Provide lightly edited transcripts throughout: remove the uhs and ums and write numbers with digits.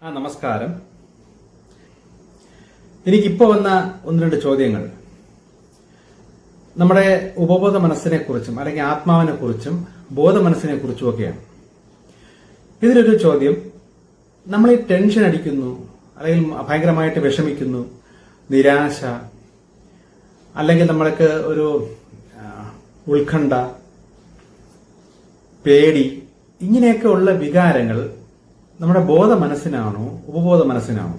നമസ്കാരം. എനിക്കിപ്പോ വന്ന ഒന്ന് രണ്ട് ചോദ്യങ്ങൾ നമ്മുടെ ഉപബോധ മനസ്സിനെ കുറിച്ചും അല്ലെങ്കിൽ ആത്മാവിനെ കുറിച്ചും ബോധ മനസ്സിനെ കുറിച്ചും ഒക്കെയാണ്. ഇതിലൊരു ചോദ്യം, നമ്മൾ ഈ ടെൻഷൻ അടിക്കുന്നു അല്ലെങ്കിൽ ഭയങ്കരമായിട്ട് വിഷമിക്കുന്നു, നിരാശ, അല്ലെങ്കിൽ നമ്മൾക്ക് ഒരു ഉത്കണ്ഠ, പേടി, ഇങ്ങനെയൊക്കെ ഉള്ള വികാരങ്ങൾ നമ്മുടെ ബോധ മനസ്സിനാണോ ഉപബോധ മനസ്സിനാണോ?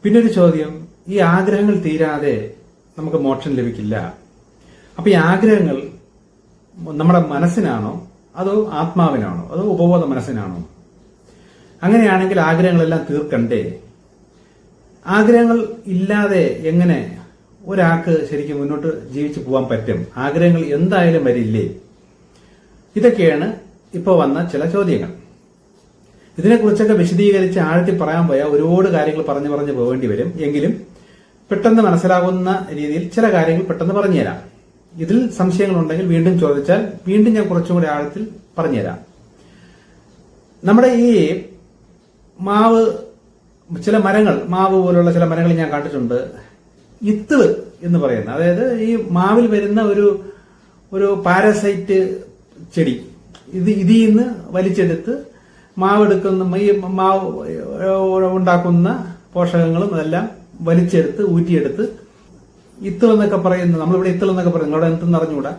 പിന്നൊരു ചോദ്യം, ഈ ആഗ്രഹങ്ങൾ തീരാതെ നമുക്ക് മോക്ഷം ലഭിക്കില്ല. അപ്പൊ ഈ ആഗ്രഹങ്ങൾ നമ്മുടെ മനസ്സിനാണോ അതോ ആത്മാവിനാണോ അതോ ഉപബോധ മനസ്സിനാണോ? അങ്ങനെയാണെങ്കിൽ ആഗ്രഹങ്ങളെല്ലാം തീർക്കണ്ടേ? ആഗ്രഹങ്ങൾ ഇല്ലാതെ എങ്ങനെ ഒരാൾക്ക് ശരിക്കും മുന്നോട്ട് ജീവിച്ചു പോകാൻ പറ്റും? ആഗ്രഹങ്ങൾ എന്തായാലും വരില്ലേ? ഇതൊക്കെയാണ് ഇപ്പോൾ വന്ന ചില ചോദ്യങ്ങൾ. ഇതിനെക്കുറിച്ചൊക്കെ വിശദീകരിച്ച് ആഴത്തിൽ പറയാൻ പോയാൽ ഒരുപാട് കാര്യങ്ങൾ പറഞ്ഞു പോകേണ്ടി വരും. എങ്കിലും പെട്ടെന്ന് മനസ്സിലാകുന്ന രീതിയിൽ ചില കാര്യങ്ങൾ പെട്ടെന്ന് പറഞ്ഞുതരാം. ഇതിൽ സംശയങ്ങളുണ്ടെങ്കിൽ വീണ്ടും ചോദിച്ചാൽ വീണ്ടും ഞാൻ കുറച്ചും കൂടി ആഴത്തിൽ പറഞ്ഞുതരാം. നമ്മുടെ ഈ മാവ്, ചില മരങ്ങൾ, മാവ് പോലുള്ള ചില മരങ്ങൾ ഞാൻ കണ്ടിട്ടുണ്ട്, ഇത്തിള് എന്ന് പറയുന്നത്, അതായത് ഈ മാവിൽ വരുന്ന ഒരു പാരസൈറ്റ് ചെടി, ഇതിൽ നിന്ന് വലിച്ചെടുത്ത് മാവെടുക്കുന്ന ഈ മാവ് ഉണ്ടാക്കുന്ന പോഷകങ്ങളും അതെല്ലാം വലിച്ചെടുത്ത് ഊറ്റിയെടുത്ത് ഇത്തിളെന്നൊക്കെ പറയുന്നത്, നമ്മളിവിടെ ഇത്തിളെന്നൊക്കെ പറയുന്നത്, അവിടെ എന്തെന്ന് അറിഞ്ഞുകൂടാ,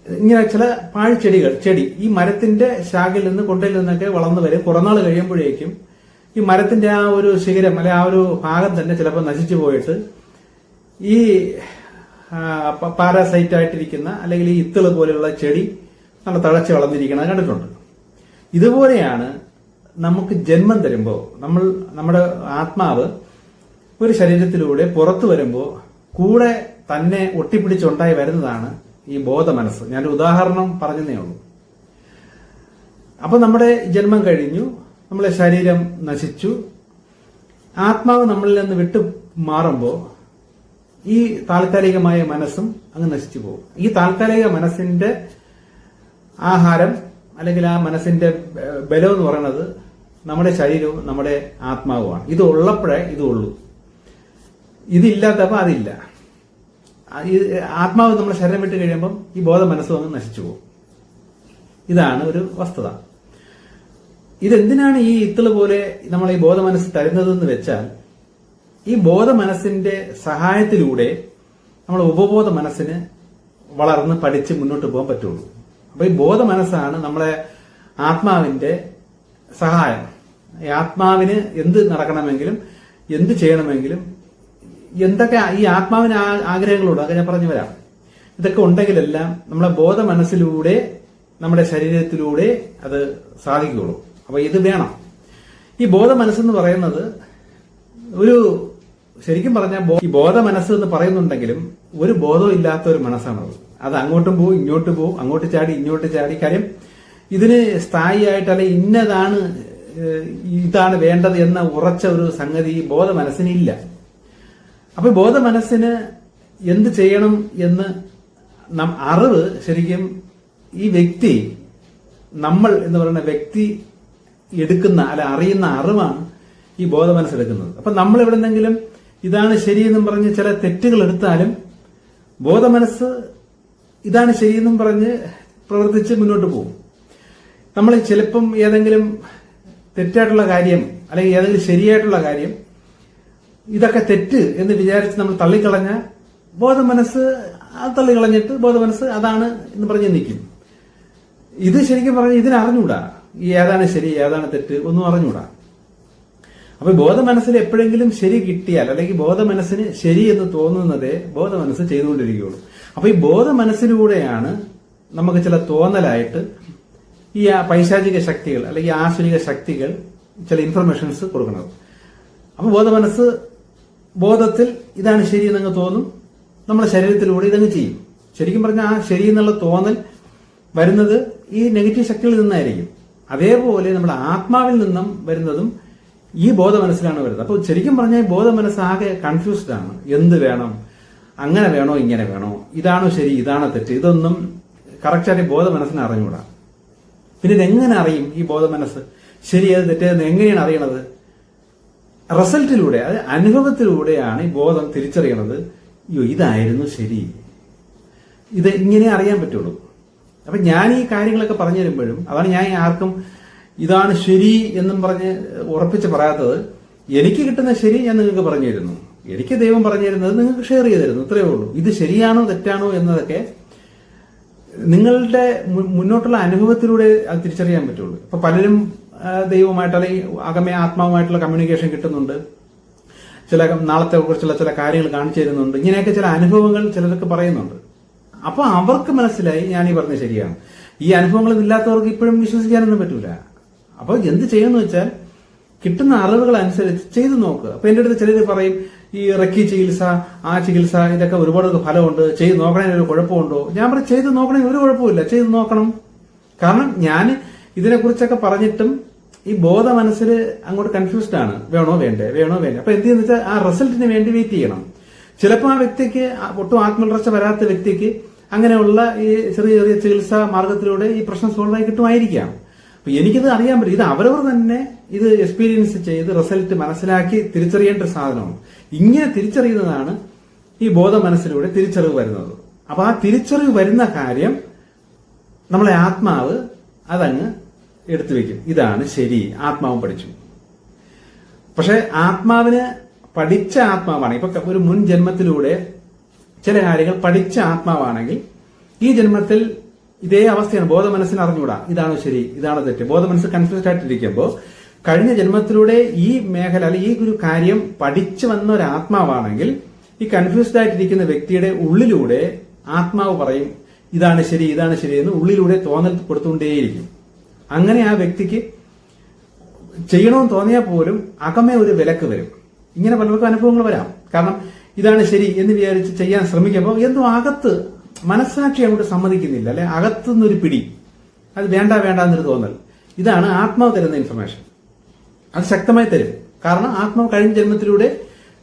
ഇങ്ങനെ ചില ചെടി ഈ മരത്തിന്റെ ശാഖയിൽ നിന്ന് കൊണ്ടയിൽ നിന്നൊക്കെ വളർന്നു വരും. കുറനാൾ കഴിയുമ്പോഴേക്കും ഈ മരത്തിന്റെ ആ ഒരു ശിഖരം അല്ലെ ആ ഒരു ഭാഗം തന്നെ ചിലപ്പോൾ നശിച്ചു പോയിട്ട് ഈ പാരാസൈറ്റ് ആയിട്ടിരിക്കുന്ന അല്ലെങ്കിൽ ഈ ഇത്തിള് പോലെയുള്ള ചെടി നല്ല തഴച്ച് വളർന്നിരിക്കുന്നത് കണ്ടിട്ടുണ്ട്. ഇതുപോലെയാണ് നമുക്ക് ജന്മം തരുമ്പോൾ നമ്മുടെ ആത്മാവ് ഒരു ശരീരത്തിലൂടെ പുറത്തു വരുമ്പോൾ കൂടെ തന്നെ ഒട്ടിപ്പിടിച്ചുണ്ടായി വരുന്നതാണ് ഈ ബോധ മനസ്സ്. ഞാനൊരു ഉദാഹരണം പറഞ്ഞതേ ഉള്ളൂ. അപ്പൊ നമ്മുടെ ജന്മം കഴിഞ്ഞു, നമ്മളെ ശരീരം നശിച്ചു, ആത്മാവ് നമ്മളിൽ നിന്ന് വിട്ടു മാറുമ്പോൾ ഈ താൽക്കാലികമായ മനസ്സും അങ്ങ് നശിച്ചു പോകും. ഈ താൽക്കാലിക മനസ്സിന്റെ ആഹാരം അല്ലെങ്കിൽ ആ മനസ്സിന്റെ ബലം എന്ന് പറയുന്നത് നമ്മുടെ ശരീരവും നമ്മുടെ ആത്മാവുമാണ്. ഇത് ഉള്ളപ്പോഴേ ഇതുള്ളൂ, ഇതില്ലാത്തപ്പോൾ അതില്ല. ആത്മാവ് നമ്മുടെ ശരീരം വിട്ട് കഴിയുമ്പം ഈ ബോധ മനസ്സും അങ്ങ് നശിച്ചു പോകും. ഇതാണ് ഒരു വസ്തുത. ഇതെന്തിനാണ് ഈ ഇത്തിള് പോലെ നമ്മൾ ഈ ബോധ മനസ്സ് തരുന്നതെന്ന് വെച്ചാൽ, ഈ ബോധ മനസ്സിന്റെ സഹായത്തിലൂടെ നമ്മൾ ഉപബോധ മനസ്സിന് വളർന്ന് പഠിച്ച് മുന്നോട്ട് പോകാൻ പറ്റുള്ളൂ. അപ്പൊ ഈ ബോധ മനസ്സാണ് നമ്മളെ ആത്മാവിന്റെ സഹായം. ഈ ആത്മാവിന് എന്ത് നടക്കണമെങ്കിലും എന്ത് ചെയ്യണമെങ്കിലും എന്തൊക്കെ ഈ ആത്മാവിന് ആഗ്രഹങ്ങളുണ്ട്, അതൊക്കെ ഞാൻ പറഞ്ഞു വരാം. ഇതൊക്കെ ഉണ്ടെങ്കിലെല്ലാം നമ്മളെ ബോധ മനസ്സിലൂടെ നമ്മുടെ ശരീരത്തിലൂടെ അത് സാധിക്കുകയുള്ളൂ. അപ്പൊ ഇത് വേണം. ഈ ബോധ മനസ്സെന്ന് പറയുന്നത് ശരിക്കും പറഞ്ഞാൽ ഈ ബോധ മനസ്സ് എന്ന് പറയുന്നുണ്ടെങ്കിലും ഒരു ബോധവും ഇല്ലാത്ത ഒരു മനസ്സാണത്. അത് അങ്ങോട്ടും പോവും ഇങ്ങോട്ടും പോവും, അങ്ങോട്ട് ചാടി ഇങ്ങോട്ട് ചാടി. കാര്യം ഇതിന് സ്ഥായിയായിട്ട് അല്ലെ ഇതാണ് വേണ്ടത് എന്ന ഉറച്ച ഒരു സംഗതി ബോധ മനസ്സിനില്ല. അപ്പൊ ബോധ മനസ്സിന് എന്ത് ചെയ്യണം എന്ന് അറിവ് ശരിക്കും ഈ വ്യക്തി, നമ്മൾ എന്ന് പറയുന്ന വ്യക്തി എടുക്കുന്ന അറിയുന്ന അറിവാണ് ഈ ബോധ മനസ്സെടുക്കുന്നത്. അപ്പൊ നമ്മൾ എവിടെന്നെങ്കിലും ഇതാണ് ശരിയെന്നും പറഞ്ഞ് ചില തെറ്റുകൾ എടുത്താലും ബോധ മനസ്സ് ഇതാണ് ശരിയെന്നും പറഞ്ഞ് പ്രവർത്തിച്ച് മുന്നോട്ട് പോകും. നമ്മൾ ചിലപ്പം ഏതെങ്കിലും തെറ്റായിട്ടുള്ള കാര്യം അല്ലെങ്കിൽ ഏതെങ്കിലും ശരിയായിട്ടുള്ള കാര്യം ഇതൊക്കെ തെറ്റ് എന്ന് വിചാരിച്ച് നമ്മൾ തള്ളിക്കളഞ്ഞ ബോധ മനസ്സ് തള്ളിക്കളഞ്ഞിട്ട് ബോധ മനസ്സ് അതാണ് എന്ന് പറഞ്ഞ് നിൽക്കും. ഇത് ശരിക്കും പറഞ്ഞ് ഇതിനറിഞ്ഞൂടാ, ഈ ഏതാണ് ശരി ഏതാണ് തെറ്റ് ഒന്നും അറിഞ്ഞൂടാ. അപ്പൊ ബോധ മനസ്സിൽ എപ്പോഴെങ്കിലും ശരി കിട്ടിയാൽ അല്ലെങ്കിൽ ബോധ മനസ്സിന് ശരി എന്ന് തോന്നുന്നതേ ബോധ മനസ്സ് ചെയ്തുകൊണ്ടിരിക്കുകയുള്ളൂ. അപ്പൊ ഈ ബോധ മനസ്സിലൂടെയാണ് നമുക്ക് ചില തോന്നലായിട്ട് ഈ പൈശാചിക ശക്തികൾ അല്ലെങ്കിൽ ആസുരിക ശക്തികൾ ചില ഇൻഫർമേഷൻസ് കൊടുക്കുന്നത്. അപ്പൊ ബോധ മനസ്സ് ബോധത്തിൽ ഇതാണ് ശരി എന്നങ്ങ് തോന്നും, നമ്മുടെ ശരീരത്തിലൂടെ ഇതങ്ങ് ചെയ്യും. ശരിക്കും പറഞ്ഞാൽ ആ ശരി എന്നുള്ള തോന്നൽ വരുന്നത് ഈ നെഗറ്റീവ് ശക്തികളിൽ നിന്നായിരിക്കും. അതേപോലെ നമ്മുടെ ആത്മാവിൽ നിന്നും വരുന്നതും ഈ ബോധ മനസ്സിലാണ് വരുന്നത്. അപ്പൊ ശരിക്കും പറഞ്ഞാൽ ബോധ മനസ്സ് ആകെ കൺഫ്യൂസ്ഡ് ആണ്. എന്ത് വേണം, അങ്ങനെ വേണോ ഇങ്ങനെ വേണോ, ഇതാണോ ശരി ഇതാണോ തെറ്റ്, ഇതൊന്നും കറക്റ്റായിട്ട് ബോധ മനസ്സിനെ അറിഞ്ഞൂടാ. പിന്നെ ഇതെങ്ങനെ അറിയും ഈ ബോധ മനസ്സ് ശരി അത് തെറ്റെന്ന് എങ്ങനെയാണ് അറിയണത്? റിസൾട്ടിലൂടെ, അത് അനുഭവത്തിലൂടെയാണ് ഈ ബോധം തിരിച്ചറിയണത്. അയ്യോ ഇതായിരുന്നു ശരി, ഇത് ഇങ്ങനെ അറിയാൻ പറ്റുള്ളൂ. അപ്പൊ ഞാൻ ഈ കാര്യങ്ങളൊക്കെ പറഞ്ഞു തരുമ്പോഴും അതാണ് ഞാൻ ആർക്കും ഇതാണ് ശരി എന്നും പറഞ്ഞ് ഉറപ്പിച്ച് പറയാത്തത്. എനിക്ക് കിട്ടുന്ന ശരി ഞാൻ നിങ്ങൾക്ക് പറഞ്ഞു തരുന്നു, എനിക്ക് ദൈവം പറഞ്ഞു തരുന്നത് നിങ്ങൾക്ക് ഷെയർ ചെയ്ത് തരുന്നു, ഇത്രയേ ഉള്ളൂ. ഇത് ശരിയാണോ തെറ്റാണോ എന്നതൊക്കെ നിങ്ങളുടെ മുന്നോട്ടുള്ള അനുഭവത്തിലൂടെ അത് തിരിച്ചറിയാൻ പറ്റുള്ളൂ. ഇപ്പൊ പലരും ദൈവമായിട്ട് അല്ലെങ്കിൽ അകമേ ആത്മാവുമായിട്ടുള്ള കമ്മ്യൂണിക്കേഷൻ കിട്ടുന്നുണ്ട്, ചില നാളത്തെ കുറിച്ചുള്ള ചില കാര്യങ്ങൾ കാണിച്ചു തരുന്നുണ്ട്, ഇങ്ങനെയൊക്കെ ചില അനുഭവങ്ങൾ ചിലർക്ക് പറയുന്നുണ്ട്. അപ്പൊ അവർക്ക് മനസ്സിലായി ഞാൻ ഈ പറഞ്ഞത് ശരിയാണ്. ഈ അനുഭവങ്ങൾ ഇല്ലാത്തവർക്ക് ഇപ്പോഴും വിശ്വസിക്കാനൊന്നും പറ്റൂല. അപ്പൊ എന്ത് ചെയ്യുമെന്ന് വെച്ചാൽ കിട്ടുന്ന അറിവുകൾ അനുസരിച്ച് ചെയ്തു നോക്കുക. അപ്പൊ എന്റെ അടുത്ത് ചിലർ പറയും ഈ റെക്കി ചികിത്സ, ആ ചികിത്സ ഇതൊക്കെ ഒരുപാട് ഫലമുണ്ട്, ചെയ്ത് നോക്കണേ ഒരു കുഴപ്പമുണ്ടോ? ഞാൻ പറയും ചെയ്ത് നോക്കണേ ഒരു കുഴപ്പമില്ല, ചെയ്ത് നോക്കണം. കാരണം ഞാൻ ഇതിനെക്കുറിച്ചൊക്കെ പറഞ്ഞിട്ടും ഈ ബോധ മനസ്സിൽ അങ്ങോട്ട് കൺഫ്യൂസ്ഡ് ആണ്, വേണോ വേണ്ടേ വേണോ വേണ്ടേ. അപ്പൊ എന്ത് വെച്ചാൽ ആ റിസൾട്ടിന് വേണ്ടി വെയിറ്റ് ചെയ്യണം. ചിലപ്പോൾ ആ വ്യക്തിക്ക് ഒട്ടും ആത്മവളർച്ച വരാത്ത വ്യക്തിക്ക് അങ്ങനെയുള്ള ഈ ചെറിയ ചെറിയ ചികിത്സാ മാർഗത്തിലൂടെ ഈ പ്രശ്നം സോൾവ് ആയി കിട്ടുമായിരിക്കാം. അപ്പൊ എനിക്കിത് അറിയാൻ പറ്റും. ഇത് അവരവർ തന്നെ ഇത് എക്സ്പീരിയൻസ് ചെയ്ത് റിസൾട്ട് മനസ്സിലാക്കി തിരിച്ചറിയേണ്ട ഒരു സാധനമാണ്. ഇങ്ങനെ തിരിച്ചറിയുന്നതാണ് ഈ ബോധ മനസ്സിലൂടെ തിരിച്ചറിവ് വരുന്നത്. അപ്പൊ ആ തിരിച്ചറിവ് വരുന്ന കാര്യം നമ്മളെ ആത്മാവ് അതങ്ങ് എടുത്തു വെക്കും. ഇതാണ് ശരി, ആത്മാവും പഠിച്ചു. പക്ഷെ ആത്മാവിന് പഠിച്ച ആത്മാവാണ്. ഇപ്പൊ ഒരു മുൻ ജന്മത്തിലൂടെ ചില കാര്യങ്ങൾ പഠിച്ച ആത്മാവാണെങ്കിൽ ഈ ജന്മത്തിൽ ഇതേ അവസ്ഥയാണ്. ബോധ മനസ്സിന് അറിഞ്ഞുകൂടാ ഇതാണ് ശരി ഇതാണ് തെറ്റ്. ബോധ മനസ്സ് കൺഫ്യൂസ്ഡ് ആയിട്ടിരിക്കുമ്പോൾ കഴിഞ്ഞ ജന്മത്തിലൂടെ ഈ മേഖല അല്ലെങ്കിൽ ഈ ഒരു കാര്യം പഠിച്ചു വന്ന ഒരു ആത്മാവാണെങ്കിൽ ഈ കൺഫ്യൂസ്ഡ് ആയിട്ടിരിക്കുന്ന വ്യക്തിയുടെ ഉള്ളിലൂടെ ആത്മാവ് പറയും ഇതാണ് ശരി ഇതാണ് ശരി എന്ന് ഉള്ളിലൂടെ തോന്നൽ കൊടുത്തുകൊണ്ടേയിരിക്കും. അങ്ങനെ ആ വ്യക്തിക്ക് ചെയ്യണമെന്ന് തോന്നിയാൽ പോലും അകമേ ഒരു വിലക്ക് വരും. ഇങ്ങനെ പലർക്കും അനുഭവങ്ങൾ വരാം. കാരണം ഇതാണ് ശരി എന്ന് വിചാരിച്ച് ചെയ്യാൻ ശ്രമിക്കുമ്പോൾ എന്തോ അകത്ത് മനസ്സാക്ഷി അങ്ങോട്ട് സമ്മതിക്കുന്നില്ല, അല്ലെ അകത്തുനിന്നൊരു പിടി, അത് വേണ്ട വേണ്ട എന്നൊരു തോന്നൽ. ഇതാണ് ആത്മാവ് തരുന്ന ഇൻഫർമേഷൻ. അത് ശക്തമായി തരും. കാരണം ആത്മാവ് കഴിഞ്ഞ ജന്മത്തിലൂടെ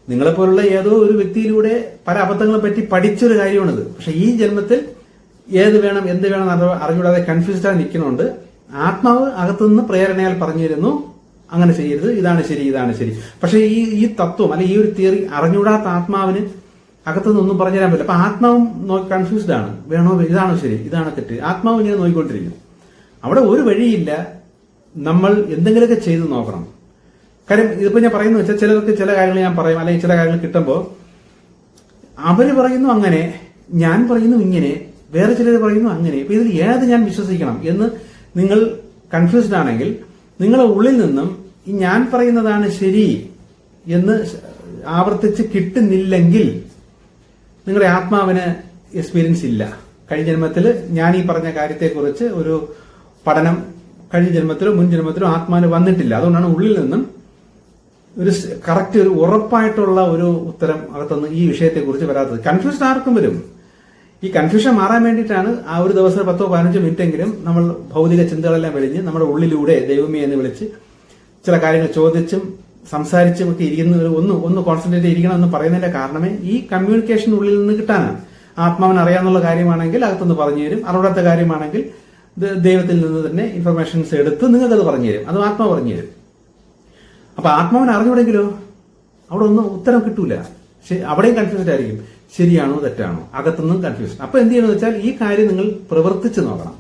നിങ്ങളെപ്പോലുള്ള ഏതോ ഒരു വ്യക്തിയിലൂടെ പല അബദ്ധങ്ങളെ പറ്റി പഠിച്ചൊരു കാര്യമാണിത്. പക്ഷെ ഈ ജന്മത്തിൽ ഏത് വേണം എന്ത് വേണം അറിഞ്ഞൂടാതെ കൺഫ്യൂസ്ഡായി നിൽക്കുന്നുണ്ട്. ആത്മാവ് അകത്തുനിന്ന് പ്രേരണയാൽ പറഞ്ഞു തരുന്നു അങ്ങനെ ചെയ്യരുത്, ഇതാണ് ശരി ഇതാണ് ശരി. പക്ഷെ ഈ തത്വം അല്ലെങ്കിൽ ഈ ഒരു തിയറി അറിഞ്ഞൂടാത്ത ആത്മാവിന് അകത്തുനിന്നൊന്നും പറഞ്ഞു തരാൻ പറ്റില്ല. അപ്പൊ ആത്മാവും കൺഫ്യൂസ്ഡ് ആണ്, വേണോ ഇതാണോ ശരി ഇതാണ് തെറ്റ്. ആത്മാവ് ഇങ്ങനെ നോക്കിക്കൊണ്ടിരിക്കും. അവിടെ ഒരു വഴിയില്ല, നമ്മൾ എന്തെങ്കിലുമൊക്കെ ചെയ്ത് നോക്കണം. കാര്യം ഇതിപ്പോ ഞാൻ പറയുന്നത് വെച്ചാൽ ചിലർക്ക് ചില കാര്യങ്ങൾ ഞാൻ പറയും, അല്ലെങ്കിൽ ചില കാര്യങ്ങൾ കിട്ടുമ്പോൾ അവര് പറയുന്നു അങ്ങനെ, ഞാൻ പറയുന്നു ഇങ്ങനെ, വേറെ ചിലർ പറയുന്നു അങ്ങനെ. ഇപ്പൊ ഇതിൽ ഏത് ഞാൻ വിശ്വസിക്കണം എന്ന് നിങ്ങൾ കൺഫ്യൂസ്ഡ് ആണെങ്കിൽ നിങ്ങളുടെ ഉള്ളിൽ നിന്നും ഈ ഞാൻ പറയുന്നതാണ് ശരി എന്ന് ആവർത്തിച്ച് കിട്ടുന്നില്ലെങ്കിൽ നിങ്ങളുടെ ആത്മാവിന് എക്സ്പീരിയൻസ് ഇല്ല. കഴിഞ്ഞ ജന്മത്തിൽ ഞാൻ ഈ പറഞ്ഞ കാര്യത്തെക്കുറിച്ച് ഒരു പഠനം കഴിഞ്ഞ ജന്മത്തിലോ മുൻ ജന്മത്തിലോ ആത്മാവിന് വന്നിട്ടില്ല. അതുകൊണ്ടാണ് ഉള്ളിൽ നിന്നും ഒരു കറക്റ്റ് ഒരു ഉറപ്പായിട്ടുള്ള ഒരു ഉത്തരം അകത്തുനിന്ന് ഈ വിഷയത്തെക്കുറിച്ച് വരാത്തത്. കൺഫ്യൂഷൻ ആർക്കും വരും. ഈ കൺഫ്യൂഷൻ മാറാൻ വേണ്ടിയിട്ടാണ് ആ ഒരു ദിവസം 10-15 മിനിറ്റെങ്കിലും നമ്മൾ ഭൗതിക ചിന്തകളെല്ലാം വെളിഞ്ഞ് നമ്മുടെ ഉള്ളിലൂടെ ദൈവമേ എന്ന് വിളിച്ച് ചില കാര്യങ്ങൾ ചോദിച്ചും സംസാരിച്ചും ഒക്കെ ഇരിക്കുന്ന ഒന്ന് കോൺസെൻട്രേറ്റ് ഇരിക്കണം എന്ന് പറയുന്നതിന്റെ കാരണമേ ഈ കമ്മ്യൂണിക്കേഷൻ ഉള്ളിൽ നിന്ന് കിട്ടാനാണ്. ആത്മാവിന് അറിയാവുന്ന കാര്യമാണെങ്കിൽ അകത്തുനിന്ന് പറഞ്ഞു തരും, അറിയാത്ത കാര്യമാണെങ്കിൽ ദൈവത്തിൽ നിന്ന് തന്നെ ഇൻഫർമേഷൻസ് എടുത്ത് നിങ്ങൾക്കത് പറഞ്ഞു തരും, അത് ആത്മാവ് പറഞ്ഞു തരും. അപ്പൊ ആത്മാവിനെ അറിഞ്ഞൂടെങ്കിലോ അവിടെ ഒന്നും ഉത്തരം കിട്ടൂല. അവിടെയും കൺഫ്യൂസ്ഡ് ആയിരിക്കും, ശരിയാണോ തെറ്റാണോ, അകത്തുനിന്നും കൺഫ്യൂഷൻ. അപ്പൊ എന്ത് ചെയ്യണമെന്ന് വെച്ചാൽ ഈ കാര്യം നിങ്ങൾ പ്രവർത്തിച്ച് നോക്കണം.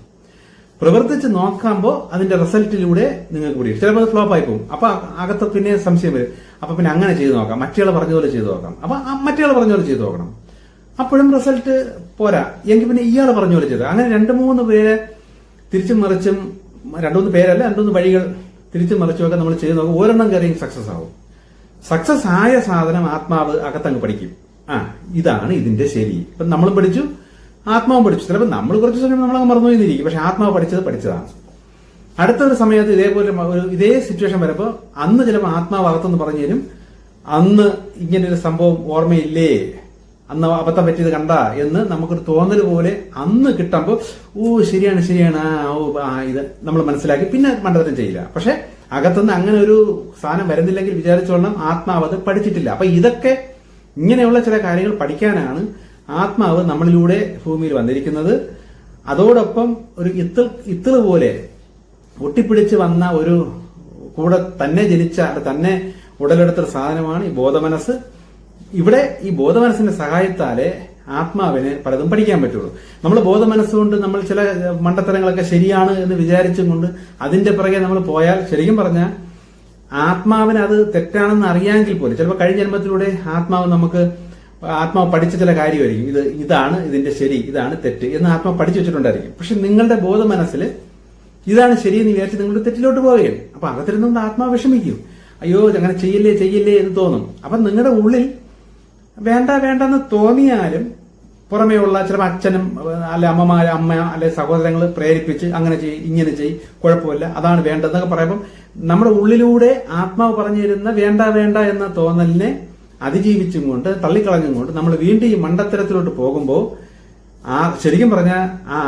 പ്രവർത്തിച്ച് നോക്കുമ്പോൾ അതിന്റെ റിസൾട്ടിലൂടെ നിങ്ങൾക്ക് പിടിക്കും. ചിലപ്പോൾ ഫ്ലോപ്പ് ആയി പോകും. അപ്പൊ അകത്ത് പിന്നെ സംശയം വരും. അപ്പൊ പിന്നെ അങ്ങനെ ചെയ്ത് നോക്കാം, മറ്റേയാൾ പറഞ്ഞ പോലെ ചെയ്ത് നോക്കാം. അപ്പൊ മറ്റേയാൾ പറഞ്ഞ പോലെ ചെയ്ത് നോക്കണം. അപ്പോഴും റിസൾട്ട് പോരാ എങ്കിൽ പിന്നെ ഇയാൾ പറഞ്ഞ പോലെ ചെയ്ത്. അങ്ങനെ 2-3 പേരെ തിരിച്ചും മറിച്ചും, 2-3 പേരല്ല 2-3 വഴികൾ തിരിച്ചും മറിച്ചും ഒക്കെ നമ്മൾ ചെയ്ത് നോക്കും. ഒരെണ്ണം കയറിയും സക്സസ് ആവും. സക്സസ് ആയ സാധനം ആത്മാവ് അകത്തങ്ങ് പഠിക്കും. ഇതാണ് ഇതിന്റെ ശരി. ഇപ്പൊ നമ്മളും പഠിച്ചു, ആത്മാവും പഠിച്ചു. ചിലപ്പോൾ നമ്മൾ കുറച്ച് സമയം നമ്മളങ്ങ് മറന്നുപോയിരിക്കും, പക്ഷെ ആത്മാവ് പഠിച്ചതാണ്. അടുത്ത ഒരു സമയത്ത് ഇതേപോലെ ഇതേ സിറ്റുവേഷൻ വരുമ്പോൾ അന്ന് ചിലപ്പോൾ ആത്മാവ് അകത്തെന്ന് പറഞ്ഞു തരും, അന്ന് ഇങ്ങനൊരു സംഭവം ഓർമ്മയില്ലേ, അന്ന് അബദ്ധം പറ്റിയത് കണ്ട എന്ന് നമുക്കൊരു തോന്നൽ പോലെ അന്ന് കിട്ടുമ്പോൾ ശരിയാണ് ഇത് നമ്മൾ മനസ്സിലാക്കി പിന്നെ മണ്ടത്തരം ചെയ്യില്ല. പക്ഷെ അകത്തുനിന്ന് അങ്ങനെ ഒരു സാധനം വരുന്നില്ലെങ്കിൽ വിചാരിച്ചോളണം ആത്മാവ് അത് പഠിച്ചിട്ടില്ല. അപ്പൊ ഇതൊക്കെ ഇങ്ങനെയുള്ള ചില കാര്യങ്ങൾ പഠിക്കാനാണ് ആത്മാവ് നമ്മളിലൂടെ ഭൂമിയിൽ വന്നിരിക്കുന്നത്. അതോടൊപ്പം ഒരു ഇത്തിള് പോലെ ഒട്ടിപ്പിടിച്ച് വന്ന കൂടെ തന്നെ ജനിച്ച തന്നെ ഉടലെടുത്തൊരു സാധനമാണ് ഈ ബോധമനസ്സ്. ഇവിടെ ഈ ബോധമനസ്സിന്റെ സഹായത്താലേ ആത്മാവിന് പലതും പഠിക്കാൻ പറ്റുള്ളൂ. നമ്മൾ ബോധമനസ്സുകൊണ്ട് നമ്മൾ ചില മണ്ടത്തരങ്ങളൊക്കെ ശരിയാണ് എന്ന് വിചാരിച്ചും കൊണ്ട് അതിന്റെ പിറകെ നമ്മൾ പോയാൽ ശരിക്കും പറഞ്ഞാൽ ആത്മാവിന് അത് തെറ്റാണെന്ന് അറിയാമെങ്കിൽ പോലും ചിലപ്പോൾ കഴിഞ്ഞ ജന്മത്തിലൂടെ ആത്മാവ് പഠിച്ച ചില കാര്യമായിരിക്കും. ഇതാണ് ഇതിന്റെ ശരി, ഇതാണ് തെറ്റ് എന്ന് ആത്മാവ് പഠിച്ചു വെച്ചിട്ടുണ്ടായിരിക്കും. പക്ഷെ നിങ്ങളുടെ ബോധമനസ്സിൽ ഇതാണ് ശരിയെന്ന് വിചാരിച്ച് നിങ്ങളുടെ തെറ്റിലോട്ട് പോവുകയാണ്. അപ്പൊ അകത്തിരുന്നുകൊണ്ട് ആത്മാവ് വിഷമിക്കും. അയ്യോ അങ്ങനെ ചെയ്യല്ലേ എന്ന് തോന്നും. അപ്പൊ നിങ്ങളുടെ ഉള്ളിൽ വേണ്ടെന്ന് തോന്നിയാലും പുറമേയുള്ള ചിലപ്പോൾ അച്ഛനും അല്ലെ അമ്മ അല്ലെ സഹോദരങ്ങൾ പ്രേരിപ്പിച്ച് അങ്ങനെ ഇങ്ങനെ കുഴപ്പമില്ല, അതാണ് വേണ്ടതെന്നൊക്കെ പറയുമ്പോൾ നമ്മുടെ ഉള്ളിലൂടെ ആത്മാവ് പറഞ്ഞു തരുന്ന വേണ്ട എന്ന തോന്നലിനെ അതിജീവിച്ചും കൊണ്ട് തള്ളിക്കളഞ്ഞും കൊണ്ട് നമ്മൾ വീണ്ടും ഈ മണ്ടത്തരത്തിലോട്ട് പോകുമ്പോൾ ശരിക്കും പറഞ്ഞാൽ ആ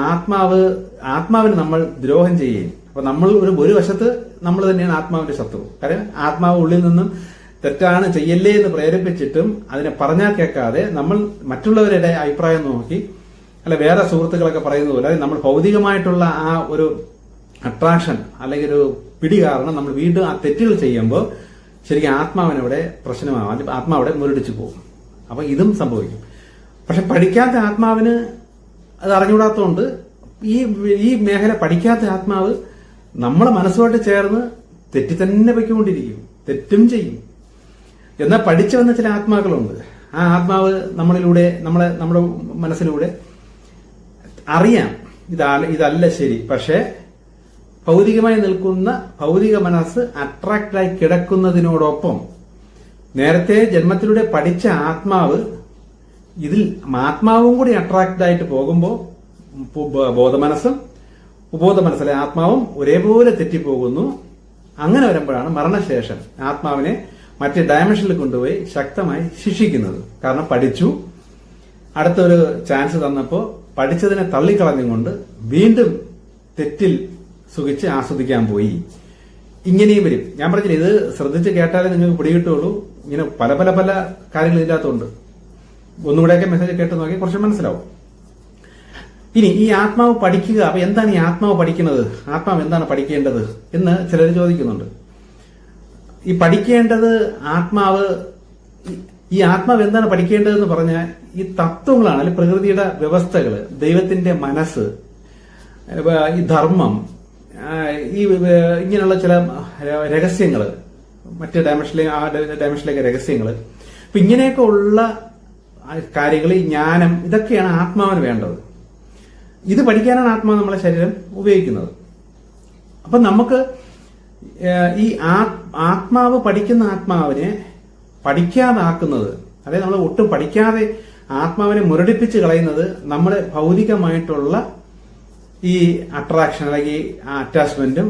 ആത്മാവിന് നമ്മൾ ദ്രോഹം ചെയ്യുകയും. അപ്പൊ നമ്മൾ ഒരു വശത്ത് നമ്മൾ തന്നെയാണ് ആത്മാവിന്റെ ശത്രു. കാരണം ആത്മാവ് ഉള്ളിൽ നിന്നും തെറ്റാണ് ചെയ്യല്ലേ എന്ന് പ്രേരിപ്പിച്ചിട്ടും അതിനെ പറഞ്ഞാൽ കേൾക്കാതെ നമ്മൾ മറ്റുള്ളവരുടെ അഭിപ്രായം നോക്കി അല്ല വേറെ സുഹൃത്തുക്കളൊക്കെ പറയുന്നത് പോലെ നമ്മൾ ഭൗതികമായിട്ടുള്ള ആ ഒരു അട്രാക്ഷൻ അല്ലെങ്കിൽ ഒരു പിടി കാരണം നമ്മൾ വീണ്ടും ആ തെറ്റുകൾ ചെയ്യുമ്പോൾ ശരിക്കും ആത്മാവിനവിടെ പ്രശ്നമാവും, ആത്മാവിടെ മുരടിച്ചു പോകും. അപ്പൊ ഇതും സംഭവിക്കും. പക്ഷെ പഠിക്കാത്ത ആത്മാവിന് അത് അറിഞ്ഞുകൂടാത്തതുകൊണ്ട് ഈ മേഖല പഠിക്കാത്ത ആത്മാവ് നമ്മളെ മനസ്സുമായിട്ട് ചേർന്ന് തെറ്റി തന്നെ പൊയ്ക്കൊണ്ടിരിക്കും, തെറ്റും ചെയ്യും. എന്നാൽ പഠിച്ചു വന്ന ചില ആത്മാക്കളുണ്ട്. ആ ആത്മാവ് നമ്മുടെ മനസ്സിലൂടെ അറിയാം ഇതല്ല ശരി. പക്ഷെ ഭൗതികമായി നിൽക്കുന്ന ഭൗതിക മനസ്സ് അട്രാക്റ്റായി കിടക്കുന്നതിനോടൊപ്പം നേരത്തെ ജന്മത്തിലൂടെ പഠിച്ച ആത്മാവും കൂടി അട്രാക്റ്റായിട്ട് പോകുമ്പോൾ ബോധമനസ്സും ഉപോധമനസ്സിലെ ആത്മാവും ഒരേപോലെ തെറ്റിപ്പോകുന്നു. അങ്ങനെ വരുമ്പോഴാണ് മരണശേഷം ആത്മാവിനെ മറ്റേ ഡയമെൻഷനിൽ കൊണ്ടുപോയി ശക്തമായി ശിക്ഷിക്കുന്നത്. കാരണം പഠിച്ചു, അടുത്തൊരു ചാൻസ് തന്നപ്പോൾ പഠിച്ചതിനെ തള്ളിക്കളഞ്ഞുകൊണ്ട് വീണ്ടും തെറ്റിൽ സുഖിച്ച് ആസ്വദിക്കാൻ പോയി. ഇങ്ങനെയും വരും. ഞാൻ പറഞ്ഞില്ല, ഇത് ശ്രദ്ധിച്ച് കേട്ടാലേ നിങ്ങൾക്ക് പിടികിട്ടുള്ളൂ. ഇങ്ങനെ പല പല പല കാര്യങ്ങൾ ഇതിനകത്തുണ്ട്. ഒന്നുകൂടെയൊക്കെ മെസ്സേജ് കേട്ട് നോക്കി കുറച്ച് മനസ്സിലാവും. ഇനി ഈ ആത്മാവ് പഠിക്കുക. അപ്പൊ എന്താണ് ഈ ആത്മാവ് പഠിക്കുന്നത്? ആത്മാവ് എന്താണ് പഠിക്കേണ്ടത് എന്ന് ചിലർ ചോദിക്കുന്നുണ്ട്. ഈ പഠിക്കേണ്ടത് ഈ ആത്മാവ് എന്താണ് പഠിക്കേണ്ടതെന്ന് പറഞ്ഞാൽ ഈ തത്വങ്ങളാണ്, അല്ലെങ്കിൽ പ്രകൃതിയുടെ വ്യവസ്ഥകള്, ദൈവത്തിന്റെ മനസ്സ്, ഈ ധർമ്മം, ഇങ്ങനെയുള്ള ചില രഹസ്യങ്ങള്, മറ്റേ ഡയമെൻഷനിലേക്ക് രഹസ്യങ്ങള്. അപ്പൊ ഇങ്ങനെയൊക്കെ ഉള്ള കാര്യങ്ങൾ, ഈ ജ്ഞാനം, ഇതൊക്കെയാണ് ആത്മാവിന് വേണ്ടത്. ഇത് പഠിക്കാനാണ് ആത്മാവ് നമ്മളെ ശരീരം ഉപയോഗിക്കുന്നത്. അപ്പൊ നമുക്ക് ഈ ആത്മാവ് പഠിക്കുന്ന ആത്മാവിനെ പഠിക്കാതാക്കുന്നത്, അതായത് നമ്മൾ ഒട്ടും പഠിക്കാതെ ആത്മാവിനെ മുരടിപ്പിച്ച് കളയുന്നത് നമ്മുടെ ഭൗതികമായിട്ടുള്ള ഈ അട്രാക്ഷൻ അല്ലെങ്കിൽ അറ്റാച്ച്മെന്റും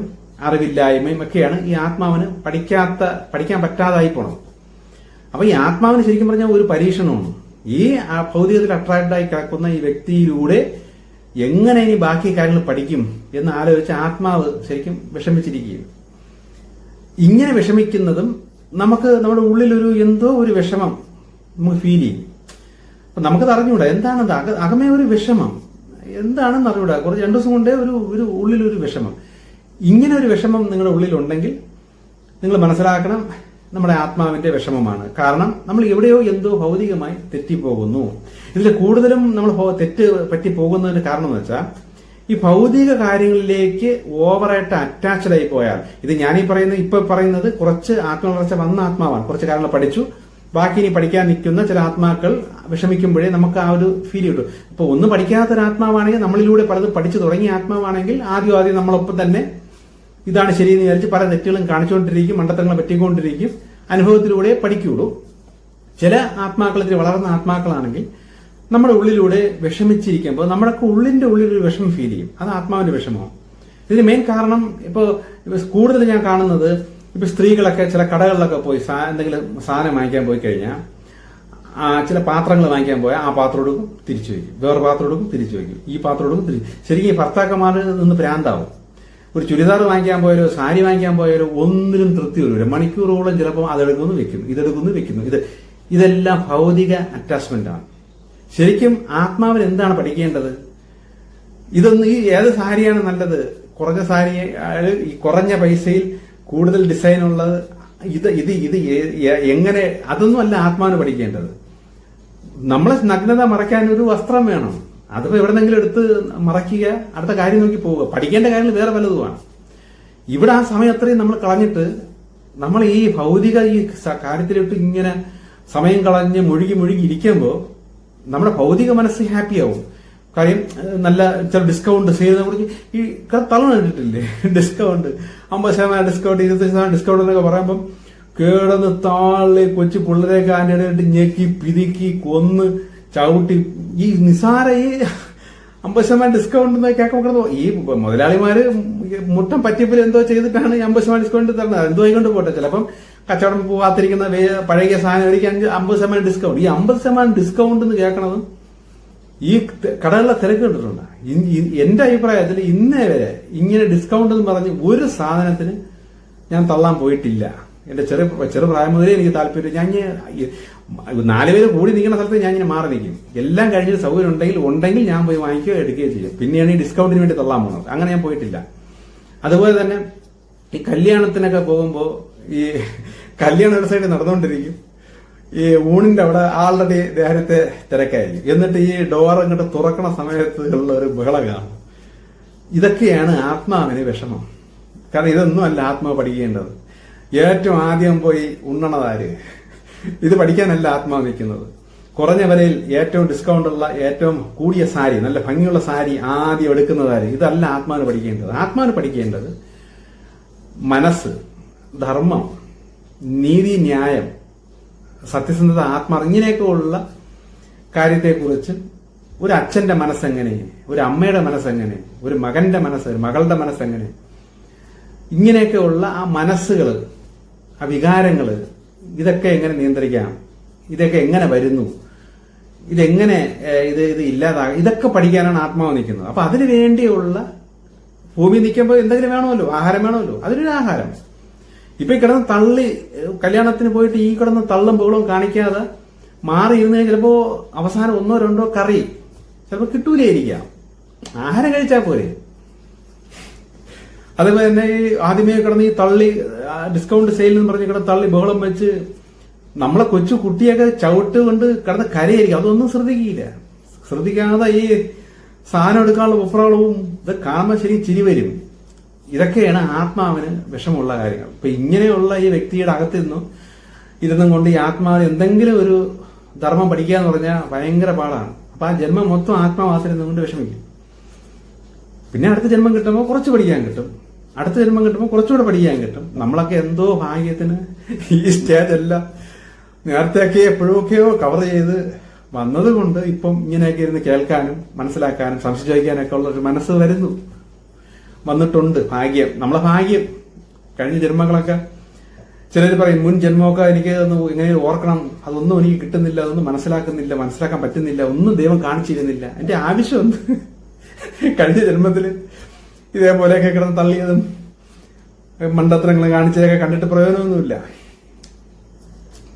അറിവില്ലായ്മയും ഒക്കെയാണ് ഈ ആത്മാവിന് പഠിക്കാൻ പറ്റാതായി പോണത്. അപ്പൊ ഈ ആത്മാവിന് ശരിക്കും പറഞ്ഞാൽ ഒരു പരീക്ഷണമാണ്. ഈ ഭൗതികത്തിൽ അട്രാക്റ്റായി കിടക്കുന്ന ഈ വ്യക്തിയിലൂടെ എങ്ങനെ ഇനി ബാക്കി കാര്യങ്ങൾ പഠിക്കും എന്ന് ആലോചിച്ച് ആത്മാവ് ശരിക്കും വിഷമിച്ചിരിക്കുകയും. ഇങ്ങനെ വിഷമിക്കുന്നതും നമുക്ക് നമ്മുടെ ഉള്ളിലൊരു എന്തോ ഒരു വിഷമം നമുക്ക് ഫീൽ ചെയ്യും. അപ്പൊ നമുക്കത് അറിഞ്ഞൂടാ എന്താണത്, അകമേ ഒരു വിഷമം എന്താണെന്ന് അറിഞ്ഞൂടാ. കുറച്ച് 2 ദിവസം കൊണ്ടേ ഒരു ഉള്ളിലൊരു വിഷമം. ഇങ്ങനെ ഒരു വിഷമം നിങ്ങളുടെ ഉള്ളിലുണ്ടെങ്കിൽ നിങ്ങൾ മനസ്സിലാക്കണം, നമ്മുടെ ആത്മാവിന്റെ വിഷമമാണ്. കാരണം നമ്മൾ എവിടെയോ എന്തോ ഭൗതികമായി തെറ്റിപ്പോകുന്നു. ഇതിൽ കൂടുതലും നമ്മൾ തെറ്റ് പറ്റി പോകുന്നതിന് കാരണം എന്ന് വെച്ചാൽ ഈ ഭൗതിക കാര്യങ്ങളിലേക്ക് ഓവറായിട്ട് അറ്റാച്ച്ഡ് ആയി പോയാൽ, ഇത് ഞാനീ പറയുന്നത് കുറച്ച് ആത്മവളർച്ച വന്ന ആത്മാവാണ്. കുറച്ച് കാര്യങ്ങൾ പഠിച്ചു, ബാക്കി ഇനി പഠിക്കാൻ നിൽക്കുന്ന ചില ആത്മാക്കൾ വിഷമിക്കുമ്പോഴേ നമുക്ക് ആ ഒരു ഫീൽ കിട്ടും. ഇപ്പൊ ഒന്നും പഠിക്കാത്തൊരു ആത്മാവാണെങ്കിൽ, നമ്മളിലൂടെ പലതും പഠിച്ചു തുടങ്ങിയ ആത്മാവാണെങ്കിൽ ആദ്യം നമ്മളൊപ്പം തന്നെ ഇതാണ് ശരിയെന്ന് വിചാരിച്ച് പല തെറ്റുകളും കാണിച്ചുകൊണ്ടിരിക്കും, മണ്ടത്തരങ്ങൾ പറ്റിക്കൊണ്ടിരിക്കും, അനുഭവത്തിലൂടെ പഠിക്കുകയുള്ളൂ. ചില ആത്മാക്കൾ, ഇത്തിരി വളർന്ന ആത്മാക്കളാണെങ്കിൽ നമ്മുടെ ഉള്ളിലൂടെ വിഷമിച്ചിരിക്കുമ്പോൾ നമ്മുടെ ഉള്ളിന്റെ ഉള്ളിലൊരു വിഷമം ഫീൽ ചെയ്യും. അത് ആത്മാവിന്റെ വിഷമമാണ്. ഇതിന് മെയിൻ കാരണം ഇപ്പൊ കൂടുതൽ ഞാൻ കാണുന്നത്, ഇപ്പൊ സ്ത്രീകളൊക്കെ ചില കടകളിലൊക്കെ പോയി എന്തെങ്കിലും സാധനം വാങ്ങിക്കാൻ പോയി കഴിഞ്ഞാൽ ചില പാത്രങ്ങൾ വാങ്ങിക്കാൻ പോയാൽ ആ പാത്രം എടുക്കും തിരിച്ചു വയ്ക്കും, വേറെ പാത്രം എടുക്കും തിരിച്ചു വയ്ക്കും, ഈ പാത്രം എടുക്കും തിരിച്ചു. ശരിക്കും ഈ ഭർത്താക്കന്മാർ നിന്ന് ഭ്രാന്താവും. ഒരു ചുരിദാർ വാങ്ങിക്കാൻ പോയാലോ സാരി വാങ്ങിക്കാൻ പോയാലോ ഒന്നിനും തൃപ്തി വരില്ല. മണിക്കൂറോളം ചിലപ്പോൾ അതെടുക്കുന്നു വെക്കുന്നു, ഇതെടുക്കുന്നു വെക്കുന്നു. ഇതെല്ലാം ഭൗതിക അറ്റാച്ച്മെന്റ് ആണ്. ശരിക്കും ആത്മാവിന് എന്താണ് പഠിക്കേണ്ടത്? ഏത് സാരിയാണ് നല്ലത്? കുറഞ്ഞ സാരി, ഈ കുറഞ്ഞ പൈസയിൽ കൂടുതൽ ഡിസൈൻ ഉള്ളത്. ഇത് എങ്ങനെ, അതൊന്നും അല്ല ആത്മാവിന് പഠിക്കേണ്ടത്. നമ്മളെ നഗ്നത മറയ്ക്കാൻ ഒരു വസ്ത്രം വേണം. അതിപ്പോ എവിടെന്നെങ്കിലും എടുത്ത് മറയ്ക്കുക, അടുത്ത കാര്യം നോക്കി പോവുക. പഠിക്കേണ്ട കാര്യങ്ങൾ വേറെ പലതുമാണ്. ഇവിടെ ആ സമയം അത്രയും നമ്മൾ കളഞ്ഞിട്ട് നമ്മൾ ഈ ഭൗതിക ഈ കാര്യത്തിലിട്ട് ഇങ്ങനെ സമയം കളഞ്ഞ് മുഴുകി ഇരിക്കുമ്പോൾ നമ്മുടെ ഭൗതിക മനസ്സ് ഹാപ്പി ആവും. കാര്യം നല്ല ചില ഡിസ്കൗണ്ട് സെയിൽ കുറിച്ച് ഈ തള്ളു കണ്ടിട്ടില്ലേ, ഡിസ്കൗണ്ട് 50% ഡിസ്കൗണ്ട്, 25% ഡിസ്കൗണ്ട് എന്നൊക്കെ പറയുമ്പം കേടന്ന് താളി കൊച്ചു പിള്ളേരെയൊക്കെ അതിൻ്റെ ഇടയിട്ട് ഞെക്കി പിതുക്കി കൊന്ന് ചവിട്ടി ഈ നിസാര ഈ 50% ഡിസ്കൗണ്ട് എന്ന് കേൾക്കുമ്പോൾ ഈ മുതലാളിമാര് മുട്ടം പറ്റിയപ്പോൾ എന്തോ ചെയ്തിട്ടാണ് ഈ 50% ഡിസ്കൗണ്ട് തരുന്നത്. എന്തോ ആയിക്കൊണ്ട് പോട്ടെ, ചിലപ്പം കച്ചവടം പോകാത്തിരിക്കുന്ന പഴയ സാധനം മേടിക്കാൻ 50% ഡിസ്കൗണ്ട്. ഈ 50% ഡിസ്കൗണ്ട് എന്ന് കേൾക്കണത് ഈ കടകളിലെ തിരക്ക് കണ്ടിട്ടുണ്ട്. എന്റെ അഭിപ്രായത്തിൽ ഇന്നേ വരെ ഇങ്ങനെ ഡിസ്കൗണ്ട് എന്ന് പറഞ്ഞ് ഒരു സാധനത്തിന് ഞാൻ തള്ളാൻ പോയിട്ടില്ല. എന്റെ ചെറുപ്രായം മുതലേ എനിക്ക് താല്പര്യം. ഞാൻ 4 പേര് കൂടി നിൽക്കുന്ന സ്ഥലത്ത് ഞാൻ ഇങ്ങനെ മാറി നിൽക്കും. എല്ലാം കഴിഞ്ഞിട്ട് സൗകര്യം ഉണ്ടെങ്കിൽ ഞാൻ പോയി വാങ്ങിക്കുകയോ എടുക്കുകയോ ചെയ്യും. പിന്നെയാണ് ഈ ഡിസ്കൗണ്ടിന് വേണ്ടി തള്ളാൻ പോകുന്നത്. അങ്ങനെ ഞാൻ പോയിട്ടില്ല. അതുപോലെ തന്നെ ഈ കല്യാണത്തിനൊക്കെ പോകുമ്പോൾ ഈ കല്യാണം ഒരു സൈഡ് നടന്നുകൊണ്ടിരിക്കും, ഈ ഊണിന്റെ അവിടെ ആൾറെഡി നേരത്തെ തിരക്കായിരിക്കും. എന്നിട്ട് ഈ ഡോർ അങ്ങോട്ട് തുറക്കണ സമയത്ത് ഉള്ള ഒരു ബഹളം കാണും. ഇതൊക്കെയാണ് ആത്മാവിന് വിഷമം. കാരണം ഇതൊന്നും അല്ല ആത്മാവ് പഠിക്കേണ്ടത്. ഏറ്റവും ആദ്യം പോയി ഉണ്ണണതാര്? ഇത് പഠിക്കാനല്ല ആത്മാവ് നിൽക്കുന്നത്. കുറഞ്ഞ വിലയിൽ ഏറ്റവും ഡിസ്കൗണ്ട് ഉള്ള ഏറ്റവും കൂടിയ സാരി, നല്ല ഭംഗിയുള്ള സാരി ആദ്യം എടുക്കുന്നതാര്? ഇതല്ല ആത്മാവിന് പഠിക്കേണ്ടത്. ആത്മാവിന് പഠിക്കേണ്ടത് മനസ്സ്, ധർമ്മം, നീതി, ന്യായം, സത്യസന്ധത, ആത്മാർത്ഥം, ഇങ്ങനെയൊക്കെ ഉള്ള കാര്യത്തെക്കുറിച്ച് ഒരു അച്ഛന്റെ മനസ്സെങ്ങനെ, ഒരു അമ്മയുടെ മനസ്സെങ്ങനെ, ഒരു മകന്റെ മനസ്സ്, ഒരു മകളുടെ മനസ്സെങ്ങനെ, ഇങ്ങനെയൊക്കെ ഉള്ള ആ മനസ്സുകൾ, ആ വികാരങ്ങൾ, ഇതൊക്കെ എങ്ങനെ നിയന്ത്രിക്കാം, ഇതൊക്കെ എങ്ങനെ വരുന്നു, ഇതെങ്ങനെ ഇത് ഇല്ലാതാകും, ഇതൊക്കെ പഠിക്കാനാണ് ആത്മാവ് നിൽക്കുന്നത്. അപ്പൊ അതിനു വേണ്ടിയുള്ള ഭൂമി നിൽക്കുമ്പോൾ എന്തെങ്കിലും വേണമല്ലോ, ആഹാരം വേണമല്ലോ, അതിനൊരു ആഹാരം. ഇപ്പൊ ഈ കിടന്ന് തള്ളി കല്യാണത്തിന് പോയിട്ട് ഈ കിടന്ന് തള്ളും ബഹളവും കാണിക്കാതെ മാറി ഇരുന്ന് ചിലപ്പോ അവസാനം 1 2 കറി ചിലപ്പോ കിട്ടൂലായിരിക്കാം. ആഹാരം കഴിച്ചാൽ പോരെ. അതേപോലെ തന്നെ ഈ ആദ്യമേ കിടന്ന് ഈ തള്ളി ഡിസ്കൗണ്ട് സെയിൽ എന്ന് പറഞ്ഞ് കിടന്ന് തള്ളി ബഹളം വെച്ച് നമ്മളെ കൊച്ചു കുട്ടിയൊക്കെ ചവിട്ട് കൊണ്ട് കിടന്ന് കരയായിരിക്കും. അതൊന്നും ശ്രദ്ധിക്കാതെ ഈ സാധനം എടുക്കാനുള്ള ഉഫ്രാളവും ഇത് കാണുമ്പോൾ ശരി ചിരി വരും. ഇതൊക്കെയാണ് ആത്മാവിന് വിഷമുള്ള കാര്യങ്ങൾ. ഇപ്പൊ ഇങ്ങനെയുള്ള ഈ വ്യക്തിയുടെ അകത്ത് ഇരുന്നും കൊണ്ട് ഈ ആത്മാവിന് എന്തെങ്കിലും ഒരു ധർമ്മം പഠിക്കുക എന്ന് പറഞ്ഞാൽ ഭയങ്കര പാടാണ്. അപ്പൊ ആ ജന്മം മൊത്തം ആത്മാവാസരുന്നുകൊണ്ട് വിഷമിക്കും. പിന്നെ അടുത്ത ജന്മം കിട്ടുമ്പോൾ കുറച്ച് പഠിക്കാൻ കിട്ടും, അടുത്ത ജന്മം കിട്ടുമ്പോൾ കുറച്ചുകൂടെ പഠിക്കാൻ കിട്ടും. നമ്മളൊക്കെ എന്തോ ഭാഗ്യത്തിന് ഈ സ്റ്റേജ് എല്ലാം നേരത്തെയൊക്കെ എപ്പോഴൊക്കെയോ കവർ ചെയ്ത് വന്നതുകൊണ്ട് ഇപ്പം ഇങ്ങനെയൊക്കെ ഇരുന്ന് കേൾക്കാനും മനസ്സിലാക്കാനും സംശയിക്കാനൊക്കെ ഉള്ള ഒരു മനസ്സ് വന്നിട്ടുണ്ട്. ഭാഗ്യം, നമ്മളെ ഭാഗ്യം. കഴിഞ്ഞ ജന്മങ്ങളൊക്കെ ചിലർ പറയും മുൻ ജന്മമൊക്കെ എനിക്ക് ഇങ്ങനെ ഓർക്കണം, അതൊന്നും എനിക്ക് കിട്ടുന്നില്ല, അതൊന്നും മനസ്സിലാക്കാൻ പറ്റുന്നില്ല, ഒന്നും ദൈവം കാണിച്ചിരുന്നില്ല. എന്റെ ആവശ്യം ഒന്ന് കഴിഞ്ഞ ജന്മത്തിൽ ഇതേപോലെയൊക്കെ കിടന്ന് തള്ളിയതും മണ്ടത്തരങ്ങൾ കാണിച്ചതൊക്കെ കണ്ടിട്ട് പ്രയോജനമൊന്നുമില്ല.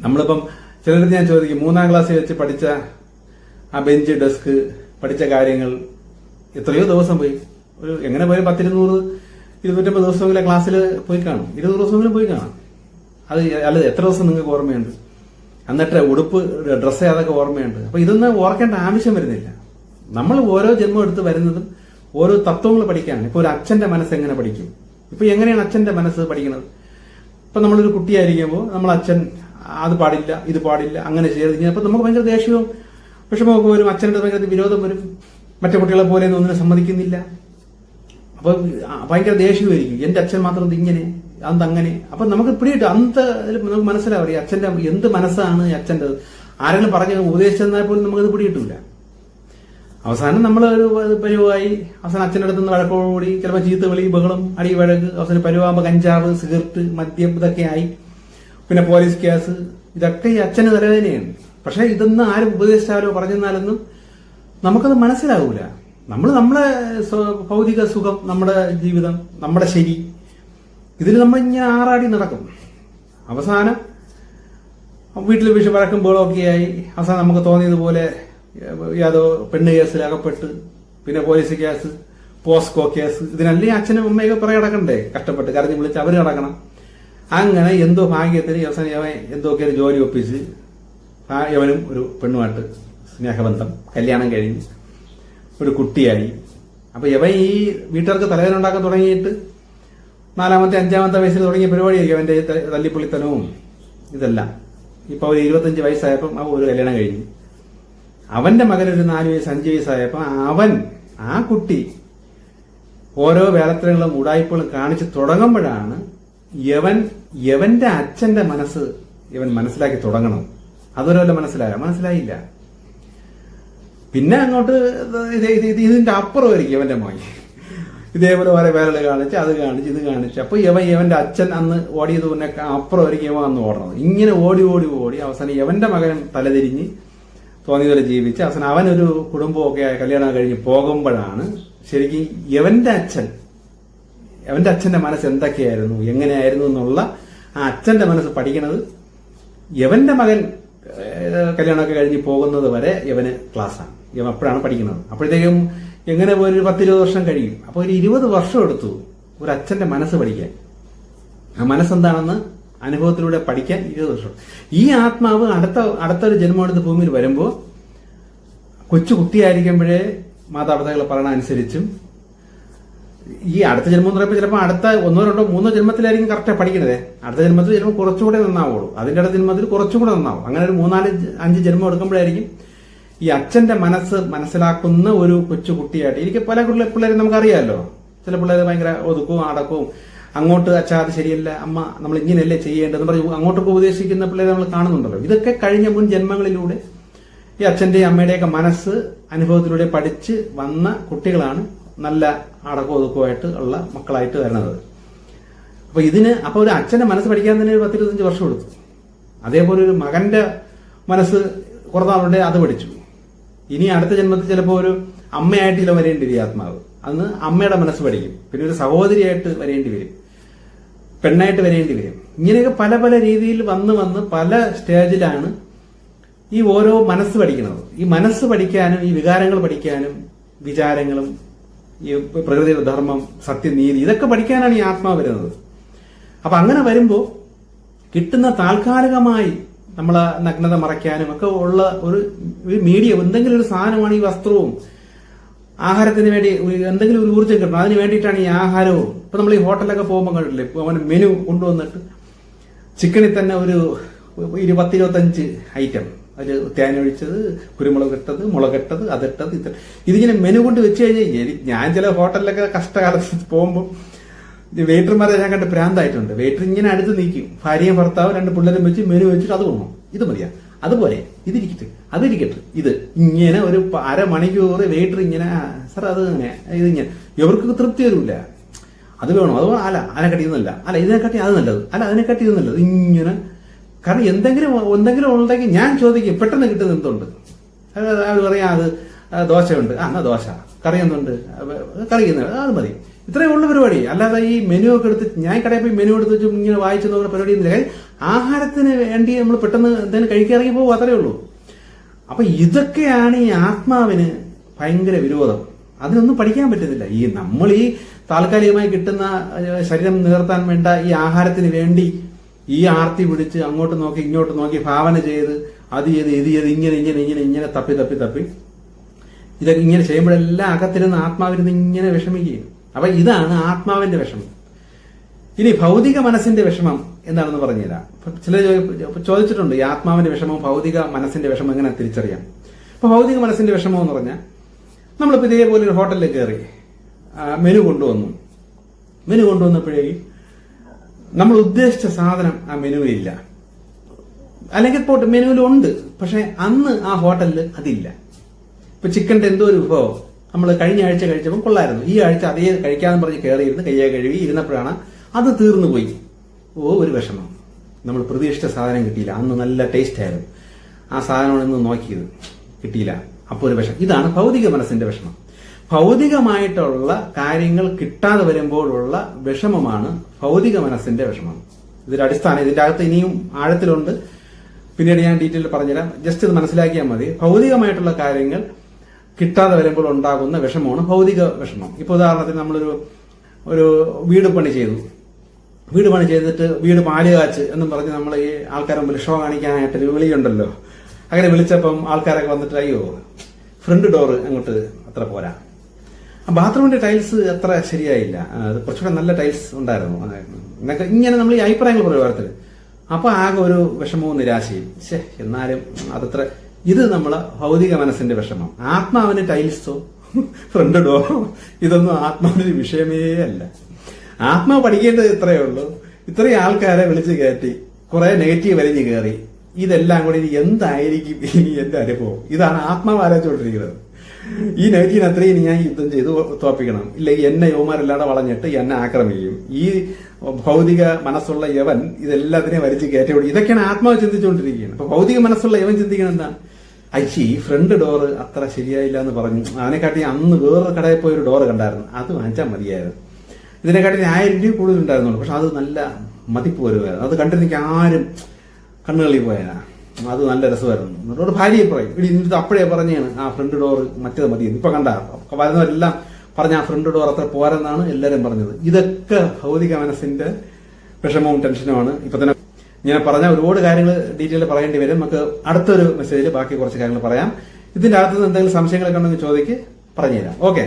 നമ്മളിപ്പം ചിലർ ഞാൻ ചോദിക്കും, 3ാം ക്ലാസ്സിൽ വെച്ച് പഠിച്ച ആ ബെഞ്ച് ഡെസ്ക് പഠിച്ച കാര്യങ്ങൾ എത്രയോ ദിവസം പോയി, ഒരു എങ്ങനെ പോയാലും 10 200 250 ദിവസമെങ്കിലും ക്ലാസ്സിൽ പോയി കാണും, 20 ദിവസമെങ്കിലും പോയി കാണാം. അത് അല്ല എത്ര ദിവസം നിങ്ങൾക്ക് ഓർമ്മയുണ്ട്? എന്നിട്ട് ഉടുപ്പ് ഡ്രസ്സ് അതൊക്കെ ഓർമ്മയുണ്ട്. അപ്പൊ ഇതൊന്നും ഓർക്കേണ്ട ആവശ്യം വരുന്നില്ല. നമ്മൾ ഓരോ ജന്മം എടുത്ത് വരുന്നതും ഓരോ തത്വങ്ങൾ പഠിക്കാനാണ്. ഇപ്പൊ ഒരു അച്ഛന്റെ മനസ്സ് എങ്ങനെ പഠിക്കും? ഇപ്പൊ എങ്ങനെയാണ് അച്ഛന്റെ മനസ്സ് പഠിക്കുന്നത്? ഇപ്പൊ നമ്മളൊരു കുട്ടിയായിരിക്കുമ്പോൾ നമ്മൾ അച്ഛൻ അത് പാടില്ല, ഇത് പാടില്ല, അങ്ങനെ ചെയ്ത് അപ്പൊ നമുക്ക് ഭയങ്കര ദേഷ്യവും വിഷമമൊക്കെ വരും. അച്ഛൻ്റെ ഭയങ്കര വിരോധം വരും. മറ്റു കുട്ടികളെ പോലെ ഒന്നിനും സമ്മതിക്കുന്നില്ല. അപ്പൊ ഭയങ്കര ദേഷ്യമായിരിക്കും. എന്റെ അച്ഛൻ മാത്രം ഇങ്ങനെ, അങ്ങനെ. അപ്പൊ നമുക്ക് പിടിയിട്ട് നമുക്ക് മനസ്സിലാവും അച്ഛന്റെ എന്ത് മനസ്സാണ് അച്ഛൻ്റെ. ആരെങ്കിലും പറഞ്ഞ് ഉപദേശിച്ചെന്നാൽ പോലും നമുക്കത് പിടിയിട്ടില്ല. അവസാനം നമ്മൾ ഒരു പരിവായി അവസാനം അച്ഛൻ്റെ അടുത്ത് നിന്ന് വഴക്കോടുകൂടി ചിലപ്പോൾ ചീത്ത വിളി, ബഹളം, അടി വഴക്ക്, അവസാനം പരിവാകുമ്പോൾ കഞ്ചാവ്, സിഗരറ്റ്, മദ്യം, ഇതൊക്കെ ആയി. പിന്നെ പോലീസ് കേസ്, ഇതൊക്കെ ഈ അച്ഛന് തലവേദനയാണ്. പക്ഷെ ഇതൊന്നും ആരും ഉപദേശിച്ചാലോ പറഞ്ഞെന്നാലൊന്നും നമുക്കത് മനസ്സിലാവൂല. നമ്മളെ ഭൗതിക സുഖം, നമ്മുടെ ജീവിതം, നമ്മുടെ ശരി, ഇതിൽ നമ്മൾ ഇങ്ങനെ ആറാടി നടക്കും. അവസാനം വീട്ടിൽ വഴക്കും ബഹളമൊക്കെ ആയി അവസാനം നമുക്ക് തോന്നിയതുപോലെ യാതോ പെണ്ണ് കേസിൽ അകപ്പെട്ട്, പിന്നെ പോലീസ് കേസ്, പോസ്കോ കേസ്, ഇതിനല്ലേ അച്ഛനും അമ്മയൊക്കെ പുറകെ കിടക്കണ്ടേ? കഷ്ടപ്പെട്ട് കരഞ്ഞു വിളിച്ച് അവർ കിടക്കണം. അങ്ങനെ എന്തോ ഭാഗ്യത്തിന് അവസാനം യവൻ എന്തൊക്കെ ഒരു ജോലി ഒപ്പിച്ച് യവനും ഒരു പെണ്ണുമായിട്ട് സ്നേഹബന്ധം, കല്യാണം കഴിഞ്ഞ് ഒരു കുട്ടിയായി. അപ്പൊ യവൻ ഈ വീട്ടുകാർക്ക് തലവേദന ഉണ്ടാക്കാൻ തുടങ്ങിയിട്ട് 4-ാമത്തെ 5-ാമത്തെ വയസ്സിൽ തുടങ്ങിയ പരിപാടിയായിരിക്കും അവന്റെ തല്ലിപ്പൊളിത്തനവും ഇതെല്ലാം. ഇപ്പൊ ഒരു 25 വയസ്സായപ്പം അവൻ ഒരു കല്യാണം കഴിഞ്ഞു. അവന്റെ മകൻ ഒരു 4 വയസ്സ് 5 വയസ്സായപ്പോ ആ കുട്ടി ഓരോ വേലത്തരങ്ങളും ഉടായ്പകളും കാണിച്ചു തുടങ്ങുമ്പോഴാണ് യവന്റെ അച്ഛന്റെ മനസ്സ് ഇവൻ മനസ്സിലാക്കി തുടങ്ങണം. അതുവരെ മനസ്സിലായില്ല. പിന്നെ അങ്ങോട്ട് ഇതിന്റെ അപ്പുറമായിരിക്കും ഇവന്റെ മോയി. ഇതേപോലെ ഓരോ വേലകൾ കാണിച്ച് അത് കാണിച്ച് ഇത് കാണിച്ച് അപ്പൊ യവന്റെ അച്ഛൻ അന്ന് ഓടിയത് പിന്നെ അപ്പുറമായിരിക്കും ഇവൻ അന്ന് ഓടണത്. ഇങ്ങനെ ഓടി അവസാനം യവന്റെ മകനും തലതിരിഞ്ഞ് തോന്നിയതുപോലെ ജീവിച്ച് അവസാനം അവനൊരു കുടുംബമൊക്കെ കല്യാണം കഴിഞ്ഞ് പോകുമ്പോഴാണ് ശരിക്കും യവന്റെ അച്ഛന്റെ മനസ്സ് എന്തൊക്കെയായിരുന്നു, എങ്ങനെയായിരുന്നു എന്നുള്ള ആ അച്ഛന്റെ മനസ്സ് പഠിക്കുന്നത്. യവന്റെ മകൻ കല്യാണമൊക്കെ കഴിഞ്ഞ് പോകുന്നത് വരെ യവന് ക്ലാസ്സാണ്. യവൻ അപ്പോഴാണ് പഠിക്കുന്നത്. അപ്പോഴത്തേക്കും എങ്ങനെ ഒരു 10-20 വർഷം കഴിയും. അപ്പോൾ ഒരു 20 വർഷം എടുത്തു ഒരു അച്ഛന്റെ മനസ്സ് പഠിക്കാൻ. ആ മനസ്സെന്താണെന്ന് അനുഭവത്തിലൂടെ പഠിക്കാൻ 20 വർഷം. ഈ ആത്മാവ് അടുത്തൊരു ജന്മമെടുത്ത് ഭൂമിയിൽ വരുമ്പോൾ കൊച്ചു കുട്ടിയായിരിക്കുമ്പോഴേ മാതാപിതാക്കളെ പറയണ അനുസരിച്ചും ഈ അടുത്ത ജന്മം എന്ന് പറയുമ്പോൾ ചിലപ്പോൾ അടുത്ത 1, 2, 3 ജന്മത്തിലായിരിക്കും കറക്റ്റായി പഠിക്കണത്. അടുത്ത ജന്മത്തിൽ ചിലപ്പോൾ കുറച്ചുകൂടെ നന്നാവുള്ളൂ, അതിന്റെ അടുത്ത ജന്മത്തിൽ കുറച്ചുകൂടെ നന്നാവും. അങ്ങനെ ഒരു 3, 4, 5 ജന്മം എടുക്കുമ്പോഴായിരിക്കും ഈ അച്ഛന്റെ മനസ്സ് മനസ്സിലാക്കുന്ന ഒരു കൊച്ചു കുട്ടിയായിട്ട്. എനിക്ക് പല പിള്ളേരും നമുക്കറിയാമല്ലോ. ചില പിള്ളേർ ഭയങ്കര ഒതുക്കവും അടക്കവും, അങ്ങോട്ട് അച്ഛാ അത് ശരിയല്ല അമ്മ നമ്മൾ ഇങ്ങനെയല്ലേ ചെയ്യേണ്ടതെന്ന് പറഞ്ഞ് അങ്ങോട്ടൊക്കെ ഉപദേശിക്കുന്ന പിള്ളേരെ നമ്മൾ കാണുന്നുണ്ടല്ലോ. ഇതൊക്കെ കഴിഞ്ഞ മുൻ ജന്മങ്ങളിലൂടെ ഈ അച്ഛന്റെയും അമ്മയുടെയൊക്കെ മനസ്സ് അനുഭവത്തിലൂടെ പഠിച്ച് വന്ന കുട്ടികളാണ് നല്ല അടക്കവും ഒതുക്കമായിട്ട് ഉള്ള മക്കളായിട്ട് വരുന്നത്. അപ്പൊ ഒരു അച്ഛന്റെ മനസ്സ് പഠിക്കാൻ തന്നെ 10-25 വർഷം എടുത്തു. അതേപോലെ ഒരു മകന്റെ മനസ്സ് കുറഞ്ഞാളുടെ അത് പഠിച്ചു. ഇനി അടുത്ത ജന്മത്തിൽ ചിലപ്പോൾ ഒരു അമ്മയായിട്ടില്ല വരേണ്ടി വരും ആത്മാവ്. അന്ന് അമ്മയുടെ മനസ്സ് പഠിക്കും. പിന്നെ ഒരു സഹോദരിയായിട്ട് വരേണ്ടി വരും, പെണ്ണായിട്ട് വരേണ്ടി വരും. ഇങ്ങനെയൊക്കെ പല പല രീതിയിൽ വന്ന് പല സ്റ്റേജിലാണ് ഈ ഓരോ മനസ്സ് പഠിക്കുന്നത്. ഈ മനസ്സ് പഠിക്കാനും ഈ വികാരങ്ങൾ പഠിക്കാനും വിചാരങ്ങളും ഈ പ്രകൃതിയുടെ ധർമ്മം, സത്യനീതി ഇതൊക്കെ പഠിക്കാനാണ് ഈ ആത്മാവ് വരുന്നത്. അപ്പൊ അങ്ങനെ വരുമ്പോൾ കിട്ടുന്ന താൽക്കാലികമായി നമ്മളെ നഗ്നത മറയ്ക്കാനും ഒക്കെ ഉള്ള ഒരു മീഡിയം, എന്തെങ്കിലും ഒരു സാധനമാണ് ഈ വസ്ത്രവും. ആഹാരത്തിന് വേണ്ടി എന്തെങ്കിലും ഒരു ഊർജ്ജം കിട്ടണം, അതിന് വേണ്ടിയിട്ടാണ് ഈ ആഹാരവും. ഇപ്പൊ നമ്മൾ ഈ ഹോട്ടലൊക്കെ പോകുമ്പോൾ കണ്ടില്ലേ, ഇപ്പൊ അവന് മെനു കൊണ്ടുവന്നിട്ട് ചിക്കനിൽ തന്നെ ഒരു 20-25 ഐറ്റം, അതിൽ തേനൊഴിച്ചത്, കുരുമുളക് ഇട്ടത്, മുളകിട്ടത്, അതിട്ടത്, ഇതിങ്ങനെ മെനു കൊണ്ട് വെച്ച് കഴിഞ്ഞാൽ ഞാൻ ചില ഹോട്ടലിലൊക്കെ കഷ്ടകാലത്ത് പോകുമ്പോൾ വെയിറ്റർമാരെ ഞാൻ കണ്ട് പ്രാന്തായിട്ടുണ്ട്. വെയിറ്റർ ഇങ്ങനെ അടുത്ത് നീക്കും, ഭാര്യയും ഭർത്താവും 2 പിള്ളേരും വെച്ച് മെനു വെച്ചിട്ട് അത് കൊണ്ടു, ഇത് മതിയാ, അതുപോലെ ഇതിരിക്കട്ടെ, അതിരിക്കട്ടെ, ഇത് ഇങ്ങനെ ഒരു അരമണിക്കൂർ വെയിറ്റർ ഇങ്ങനെ സാർ അത് അങ്ങനെ ഇതിങ്ങനെ ഇവർക്ക് തൃപ്തി വരില്ല. അത് വേണോ, അത് അല്ല അതിനെക്കാട്ടി ഇത് നല്ല, അല്ല ഇതിനെക്കാട്ടി അത് നല്ലത്, അല്ല അതിനെക്കാട്ടി ഇത് നല്ലത്, ഇങ്ങനെ. കാരണം എന്തെങ്കിലും ഉണ്ടെങ്കിൽ ഞാൻ ചോദിക്കും പെട്ടെന്ന് കിട്ടുന്നത് എന്തുണ്ട്. അത് പറയാം അത് ദോശയുണ്ട്, എന്നാ ദോശ, കറി എന്തുണ്ട്, കറി അത് മതി. ഇത്രയും ഉള്ള പരിപാടി. അല്ലാതെ ഈ മെനു ഒക്കെ എടുത്ത് ഞാൻ കടയിൽ പോയി മെനു എടുത്ത് വെച്ച് ഇങ്ങനെ വായിച്ചു നോക്കുന്ന പരിപാടി ഒന്നുമില്ല. ആഹാരത്തിന് വേണ്ടി നമ്മൾ പെട്ടെന്ന് എന്തെങ്കിലും കഴിക്കാറിങ്ങി പോകും, അത്രേ ഉള്ളൂ. അപ്പൊ ഇതൊക്കെയാണ് ഈ ആത്മാവിന് ഭയങ്കര വിരോധം. അതിനൊന്നും പഠിക്കാൻ പറ്റുന്നില്ല. നമ്മൾ ഈ താൽക്കാലികമായി കിട്ടുന്ന ശരീരം നിലനിർത്താൻ വേണ്ട ഈ ആഹാരത്തിന് വേണ്ടി ഈ ആർത്തി പിടിച്ച് അങ്ങോട്ട് നോക്കി ഇങ്ങോട്ട് നോക്കി ഭാവന ചെയ്ത് അത് ചെയ്ത് ഇത് ചെയ്ത് ഇങ്ങനെ തപ്പി ഇതൊക്കെ ഇങ്ങനെ ചെയ്യുമ്പോഴെല്ലാം അകത്തിരുന്ന് ആത്മാവിരുന്ന് ഇങ്ങനെ വിഷമിക്കുകയും. അപ്പൊ ഇതാണ് ആത്മാവിന്റെ വിഷമം. ഇനി ഭൗതിക മനസ്സിന്റെ വിഷമം എന്താണെന്ന് പറഞ്ഞുതരാം. ചില ചോദിച്ചിട്ടുണ്ട് ഈ ആത്മാവിന്റെ വിഷമവും ഭൗതിക മനസ്സിന്റെ വിഷമം എങ്ങനെ തിരിച്ചറിയാം. അപ്പൊ ഭൗതിക മനസ്സിന്റെ വിഷമം എന്ന് പറഞ്ഞാൽ നമ്മളിപ്പോ ഇതേപോലെ ഒരു ഹോട്ടലിൽ കയറി മെനു കൊണ്ടുവന്നപ്പോഴേക്കും നമ്മൾ ഉദ്ദേശിച്ച സാധനം ആ മെനുവിലില്ല, അല്ലെങ്കിൽ പോട്ട് മെനുവിലുണ്ട്, പക്ഷെ അന്ന് ആ ഹോട്ടലിൽ അതില്ല. ഇപ്പൊ ചിക്കന്റെ എന്തോ ഒരു വിഭവം നമ്മൾ കഴിഞ്ഞ ആഴ്ച കഴിച്ചപ്പോൾ കൊള്ളായിരുന്നു, ഈ ആഴ്ച അതേ കഴിക്കാന്ന് പറഞ്ഞ് കയറിയിരുന്ന് കയ്യെ കഴുകി ഇരുന്നപ്പോഴാണ് അത് തീർന്നു പോയി. ഒരു വിഷമം. നമ്മൾ പ്രതീക്ഷിച്ച സാധനം കിട്ടിയില്ല, അന്ന് നല്ല ടേസ്റ്റ് ആയിരുന്നു, ആ സാധനമാണ് ഇന്ന് നോക്കിയത്, കിട്ടിയില്ല, അപ്പോൾ ഒരു വിഷമം. ഇതാണ് ഭൗതിക മനസ്സിന്റെ വിഷമം. ഭൗതികമായിട്ടുള്ള കാര്യങ്ങൾ കിട്ടാതെ വരുമ്പോഴുള്ള വിഷമമാണ് ഭൗതിക മനസ്സിന്റെ വിഷമം. ഇതിന്റെ അടിസ്ഥാനം ഇതിന്റെ അകത്ത് ഇനിയും ആഴത്തിലുണ്ട്, പിന്നീട് ഞാൻ ഡീറ്റെയിൽ പറഞ്ഞുതരാം. ജസ്റ്റ് ഇത് മനസ്സിലാക്കിയാൽ മതി. ഭൗതികമായിട്ടുള്ള കാര്യങ്ങൾ കിട്ടാതെ വരുമ്പോൾ ഉണ്ടാകുന്ന വിഷമമാണ് ഭൗതിക വിഷമം. ഇപ്പൊ ഉദാഹരണത്തിന് നമ്മളൊരു വീട് പണി ചെയ്തു, വീട് പണി ചെയ്തിട്ട് വീട് പാല് കാച്ച് എന്നും പറഞ്ഞ് നമ്മൾ ഈ ആൾക്കാരെ മുമ്പിൽ ഷോ കാണിക്കാനായിട്ട് ഒരു വിളിയുണ്ടല്ലോ. അങ്ങനെ വിളിച്ചപ്പം ആൾക്കാരൊക്കെ വന്നിട്ട് അയ്യോ ഫ്രണ്ട് ഡോറ് അങ്ങോട്ട് അത്ര പോരാ, ബാത്റൂമിന്റെ ടൈൽസ് അത്ര ശരിയായില്ല, അത് കുറച്ചുകൂടെ നല്ല ടൈൽസ് ഉണ്ടായിരുന്നു എന്നൊക്കെ ഇങ്ങനെ നമ്മൾ ഈ അഭിപ്രായങ്ങൾ പറയും ഓരോരുത്തർ. അപ്പൊ ആകെ ഒരു വിഷമവും നിരാശയും. എന്നാലും അതത്ര ഇത് നമ്മളെ ഭൗതിക മനസ്സിന്റെ വിഷമം. ആത്മാവിന് ടൈൽസോ ഫ്രണ്ട് ഡോറോ ഇതൊന്നും ആത്മാവിനൊരു വിഷയമേ അല്ല. ആത്മാവ് പഠിക്കേണ്ടത് ഇത്രയേ ഉള്ളൂ. ഇത്രയും ആൾക്കാരെ വിളിച്ചു കയറ്റി കുറെ നെഗറ്റീവ് വലിഞ്ഞു കയറി ഇതെല്ലാം കൂടി ഇനി എന്തായിരിക്കും ഇനി എന്റെ അനുഭവം, ഇതാണ് ആത്മാവ് ആലോചിച്ചുകൊണ്ടിരിക്കുന്നത്. ഈ നെഗറ്റീവിന് അത്രയും ഞാൻ യുദ്ധം ചെയ്ത് തോപ്പിക്കണം, ഇല്ലെങ്കിൽ എന്നെ യുവമാരെല്ലാടെ വളഞ്ഞിട്ട് എന്നെ ആക്രമിക്കും. ഈ ഭൗതിക മനസ്സുള്ള യവൻ ഇതെല്ലാത്തിനെയും വലിച്ചു കയറ്റി. ഇതൊക്കെയാണ് ആത്മാവ് ചിന്തിച്ചുകൊണ്ടിരിക്കുകയാണ്. അപ്പൊ ഭൗതിക മനസ്സുള്ള യവൻ ചിന്തിക്കണം എന്താ, ഈ ഫ്രണ്ട് ഡോറ് അത്ര ശരിയായില്ല എന്ന് പറഞ്ഞു, അവനെക്കാട്ടി അന്ന് വേറൊരു കടയിൽ പോയി ഒരു ഡോറ് കണ്ടായിരുന്നു, അത് വാങ്ങിച്ചാൽ മതിയായിരുന്നു. ഇതിനെക്കാട്ടി 1000 രൂപ കൂടുതൽ ഉണ്ടായിരുന്നുള്ളൂ, പക്ഷെ അത് നല്ല മതിപ്പ് വരുമായിരുന്നു. അത് കണ്ടിരുന്നെങ്കിൽ ആരും കണ്ണുകളിൽ പോയാ അത് നല്ല രസമായിരുന്നു. എന്നോട് ഭാര്യയെ പറയും, ഇടി ഇന്നിട്ട് അപ്പോഴേ പറഞ്ഞാണ് ആ ഫ്രണ്ട് ഡോർ മറ്റേത് മതി. ഇപ്പൊ കണ്ട വരുന്നവരെല്ലാം പറഞ്ഞ ആ ഫ്രണ്ട് ഡോർ അത്ര പോരെന്നാണ് എല്ലാവരും പറഞ്ഞത്. ഇതൊക്കെ ഭൗതിക മനസ്സിന്റെ വിഷമവും ടെൻഷനുമാണ്. ഇപ്പൊ തന്നെ ഞാൻ പറഞ്ഞ ഒരുപാട് കാര്യങ്ങൾ ഡീറ്റെയിൽ പറയേണ്ടി വരും. നമുക്ക് അടുത്തൊരു മെസ്സേജിൽ ബാക്കി കുറച്ച് കാര്യങ്ങൾ പറയാം. ഇതിന്റെ അകത്തുനിന്ന് എന്തെങ്കിലും സംശയങ്ങളൊക്കെ ഉണ്ടെങ്കിൽ ചോദിക്ക്, പറഞ്ഞുതരാം. ഓക്കെ.